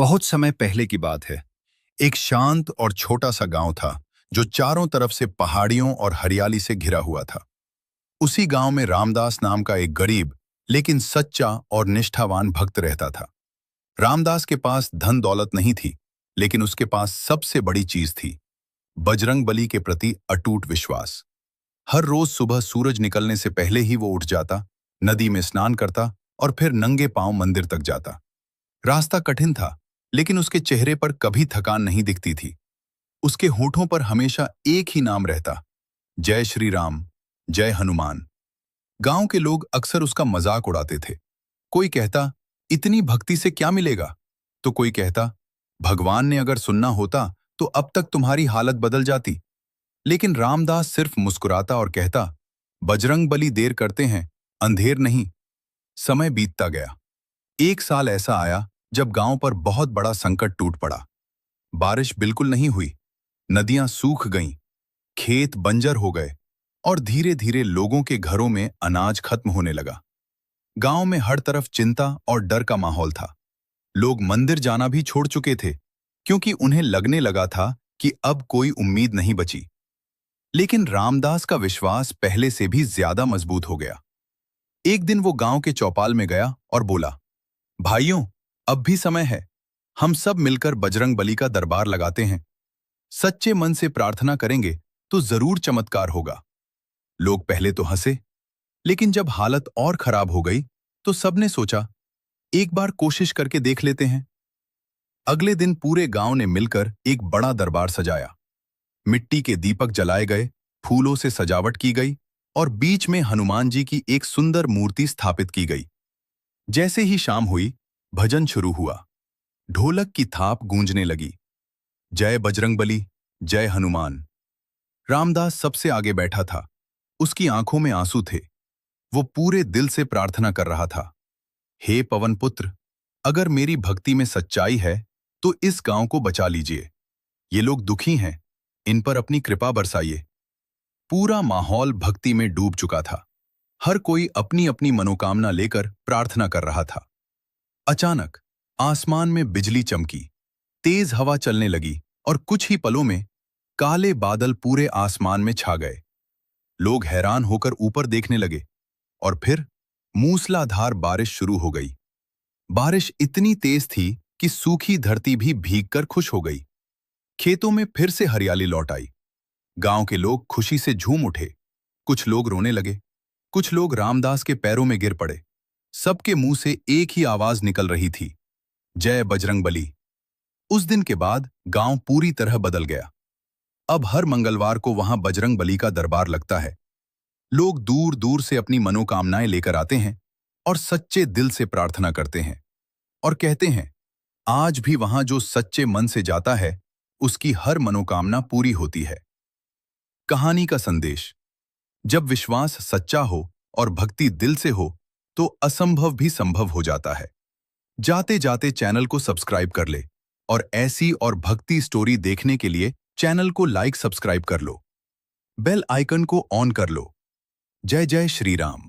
बहुत समय पहले की बात है। एक शांत और छोटा सा गांव था जो चारों तरफ से पहाड़ियों और हरियाली से घिरा हुआ था। उसी गांव में रामदास नाम का एक गरीब लेकिन सच्चा और निष्ठावान भक्त रहता था। रामदास के पास धन दौलत नहीं थी, लेकिन उसके पास सबसे बड़ी चीज थी, बजरंगबली के प्रति अटूट विश्वास। हर रोज सुबह सूरज निकलने से पहले ही वो उठ जाता, नदी में स्नान करता और फिर नंगे पांव मंदिर तक जाता। रास्ता कठिन था, लेकिन उसके चेहरे पर कभी थकान नहीं दिखती थी। उसके होठों पर हमेशा एक ही नाम रहता, जय श्री राम, जय हनुमान। गांव के लोग अक्सर उसका मजाक उड़ाते थे। कोई कहता, इतनी भक्ति से क्या मिलेगा? तो कोई कहता, भगवान ने अगर सुनना होता तो अब तक तुम्हारी हालत बदल जाती। लेकिन रामदास सिर्फ मुस्कुराता और कहता, बजरंगबली देर करते हैं, अंधेर नहीं। समय बीतता गया। एक साल ऐसा आया जब गांव पर बहुत बड़ा संकट टूट पड़ा। बारिश बिल्कुल नहीं हुई, नदियां सूख गईं, खेत बंजर हो गए और धीरे धीरे लोगों के घरों में अनाज खत्म होने लगा। गांव में हर तरफ चिंता और डर का माहौल था। लोग मंदिर जाना भी छोड़ चुके थे, क्योंकि उन्हें लगने लगा था कि अब कोई उम्मीद नहीं बची। लेकिन रामदास का विश्वास पहले से भी ज्यादा मजबूत हो गया। एक दिन वो गांव के चौपाल में गया और बोला, भाइयों, अब भी समय है। हम सब मिलकर बजरंगबली का दरबार लगाते हैं। सच्चे मन से प्रार्थना करेंगे तो जरूर चमत्कार होगा। लोग पहले तो हंसे, लेकिन जब हालत और खराब हो गई तो सबने सोचा, एक बार कोशिश करके देख लेते हैं। अगले दिन पूरे गांव ने मिलकर एक बड़ा दरबार सजाया। मिट्टी के दीपक जलाए गए, फूलों से सजावट की गई और बीच में हनुमान जी की एक सुंदर मूर्ति स्थापित की गई। जैसे ही शाम हुई, भजन शुरू हुआ। ढोलक की थाप गूंजने लगी, जय बजरंगबली, जय हनुमान। रामदास सबसे आगे बैठा था। उसकी आंखों में आंसू थे। वो पूरे दिल से प्रार्थना कर रहा था, हे पवन पुत्र, अगर मेरी भक्ति में सच्चाई है तो इस गांव को बचा लीजिए। ये लोग दुखी हैं, इन पर अपनी कृपा बरसाइए। पूरा माहौल भक्ति में डूब चुका था। हर कोई अपनी अपनी मनोकामना लेकर प्रार्थना कर रहा था। अचानक आसमान में बिजली चमकी, तेज हवा चलने लगी और कुछ ही पलों में काले बादल पूरे आसमान में छा गए। लोग हैरान होकर ऊपर देखने लगे और फिर मूसलाधार बारिश शुरू हो गई। बारिश इतनी तेज थी कि सूखी धरती भी भीगकर खुश हो गई। खेतों में फिर से हरियाली लौट आई। गांव के लोग खुशी से झूम उठे। कुछ लोग रोने लगे, कुछ लोग रामदास के पैरों में गिर पड़े। सबके मुंह से एक ही आवाज निकल रही थी, जय बजरंगबली। उस दिन के बाद गांव पूरी तरह बदल गया। अब हर मंगलवार को वहां बजरंगबली का दरबार लगता है। लोग दूर दूर से अपनी मनोकामनाएं लेकर आते हैं और सच्चे दिल से प्रार्थना करते हैं और कहते हैं, आज भी वहां जो सच्चे मन से जाता है उसकी हर मनोकामना पूरी होती है। कहानी का संदेश, जब विश्वास सच्चा हो और भक्ति दिल से हो तो असंभव भी संभव हो जाता है। जाते जाते चैनल को सब्सक्राइब कर ले और ऐसी और भक्ति स्टोरी देखने के लिए चैनल को लाइक सब्सक्राइब कर लो। बेल आइकन को ऑन कर लो। जय जय श्री राम।